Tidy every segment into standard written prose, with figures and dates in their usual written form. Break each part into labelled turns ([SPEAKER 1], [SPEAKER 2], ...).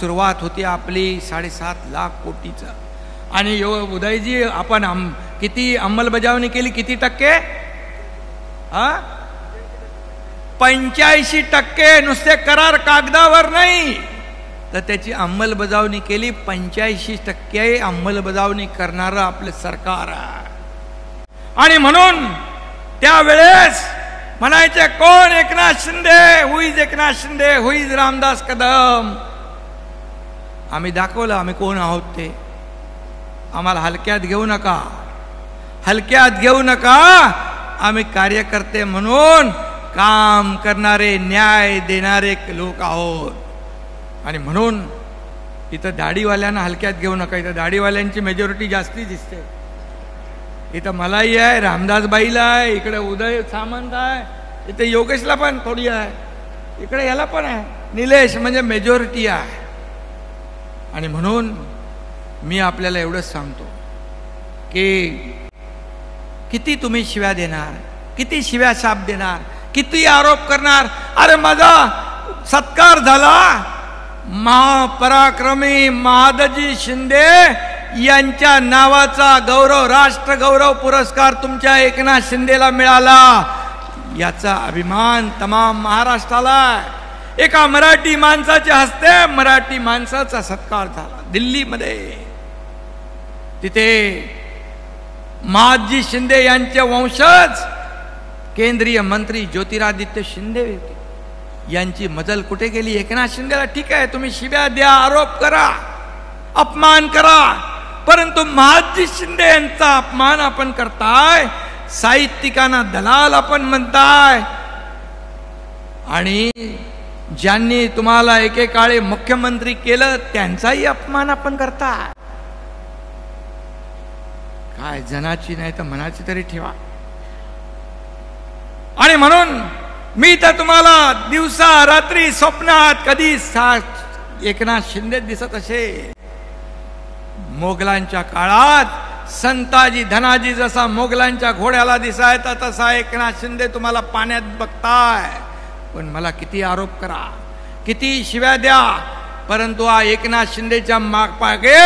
[SPEAKER 1] सुरुवात होती आपली 7.5 लाख कोटीचा। आणि उदयजी आपण किती अंमलबजावणी केली, किती टक्के? 85%। नुसते करार कागदावर नाही तर त्याची अंमलबजावणी केली 85% अंमलबजावणी करणारं आपलं सरकार आहे। आणि म्हणून त्यावेळेस म्हणायचे कोण Eknath Shinde, who is Eknath Shinde, who is Ramdas Kadam. आम्ही दाखवलं आम्ही कोण आहोत ते। आम्हाला हलक्यात घेऊ नका, हलक्यात घेऊ नका। आम्ही कार्यकर्ते म्हणून काम करणारे, न्याय देणारे लोक आहोत। आणि म्हणून इथं दाढीवाल्यांना हलक्यात घेऊ नका। इथं दाढीवाल्यांची मेजॉरिटी जास्ती दिसते। इथं मलाही आहे, रामदासबाईला आहे, इकडे उदय सामंत आहे, इथे योगेशला पण थोडी आहे, इकडे याला पण आहे, निलेश, म्हणजे मेजॉरिटी आहे। आणि म्हणून मी आपल्याला एवढंच सांगतो की किती तुम्ही शिव्या देणार, किती शिव्या शाप देणार, किती आरोप करणार। अरे माझा सत्कार झाला, महापराक्रमी महादजी शिंदे यांच्या नावाचा गौरव, राष्ट्र गौरव पुरस्कार तुमच्या एकनाथ शिंदेला मिळाला, याचा अभिमान तमाम महाराष्ट्राला। एका मराठी माणसाच्या हस्ते मराठी माणसाचा सत्कार झाला दिल्लीमध्ये। तिथे महादजी शिंदे यांचे वंशज केंद्रीय मंत्री ज्योतिरादित्य शिंदे यांची मजल कुठे गेली? एकनाथ शिंदेला ठीक आहे तुम्ही शिव्या द्या, आरोप करा, अपमान करा, परंतु महादजी शिंदे यांचा अपमान आपण करताय, साहित्यिकांना दलाल आपण म्हणताय, आणि ज्यांनी तुम्हाला एकेकाळी मुख्यमंत्री केलं त्यांचाही अपमान आपण करताय। काय जनाची नाही तर मनाची तरी ठेवा। आणि म्हणून मी तर तुम्हाला दिवसा रात्री स्वप्नात कधी एकनाथ शिंदे दिसत असे। मोगलांच्या काळात संताजी धनाजी जसा मोगलांच्या घोड्याला दिसायचा तसा एकनाथ शिंदे तुम्हाला पाण्यात बघताय। पण मला किती आरोप करा, किती शिव्या द्या, परंतु एकनाथ शिंदेच्या मागे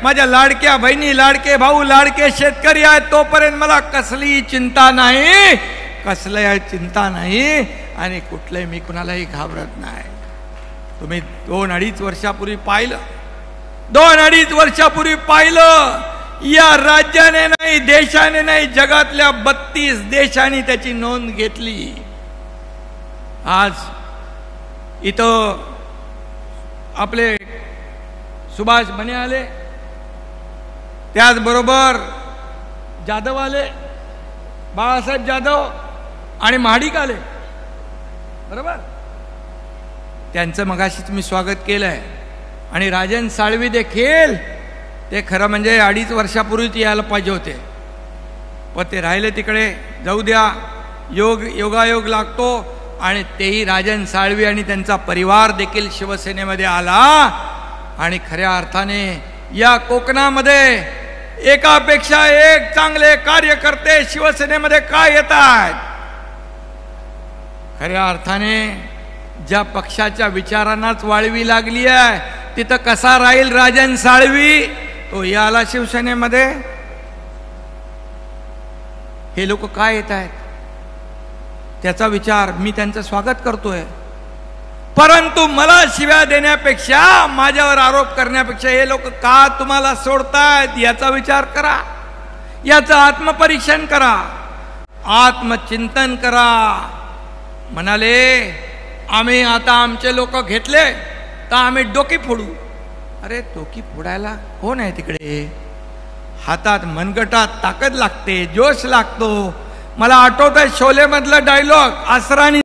[SPEAKER 1] माझ्या लाडक्या बहिणी, लाडके भाऊ, लाडके शेतकरी आहेत, तोपर्यंत मला कसली चिंता नाही, कसली चिंता नाही, आणि कुठलंही मी कुणालाही घाबरत नाही। तुम्ही 2-2.5 वर्षापूर्वी पाहिलं, 2-2.5 वर्षापूर्वी पाहिलं, या राज्याने नाही, देशाने नाही, जगातल्या 32 देशांनी त्याची नोंद घेतली। आज इथं आपले सुभाष बने आले, त्याचबरोबर जाधव आले, बाळासाहेब जाधव आणि महाडिक आले, बरोबर? त्यांचं मगाशी तुम्ही स्वागत केलंय। आणि राजन साळवी देखील, ते खरं म्हणजे 2.5 वर्षापूर्वीच यायला पाहिजे होते, पण ते राहिले तिकडे, जाऊ द्या, योगायोग लागतो। आणि तेही राजन साळवी आणि त्यांचा परिवार देखील शिवसेनेमध्ये आला। आणि खऱ्या अर्थाने या कोकणामध्ये एकापेक्षा एक चांगले कार्यकर्ते शिवसेनेमध्ये काय येतात? खऱ्या अर्थाने ज्या पक्षाच्या विचारांनाच वाळवी लागली आहे तिथं कसा राहील राजन साळवी? तो याला शिवसेनेमध्ये, हे लोक काय येत आहेत त्याचा विचार मी त्यांचं स्वागत करतोय, परंतु मला शिव्या देण्यापेक्षा, माझ्यावर आरोप करण्यापेक्षा हे लोक का तुम्हाला सोडतायत याचा विचार करा, याचं आत्मपरीक्षण करा, आत्मचिंतन करा। म्हणाले आम्ही आता आमचे लोक घेतले तर आम्ही डोकी फोडू। अरे डोकी फोडायला कोण आहे तिकडे? हातात मनगटात ताकद लागते, जोश लागतो। मला आठवतंय शोले मधला डायलॉग, आसरानी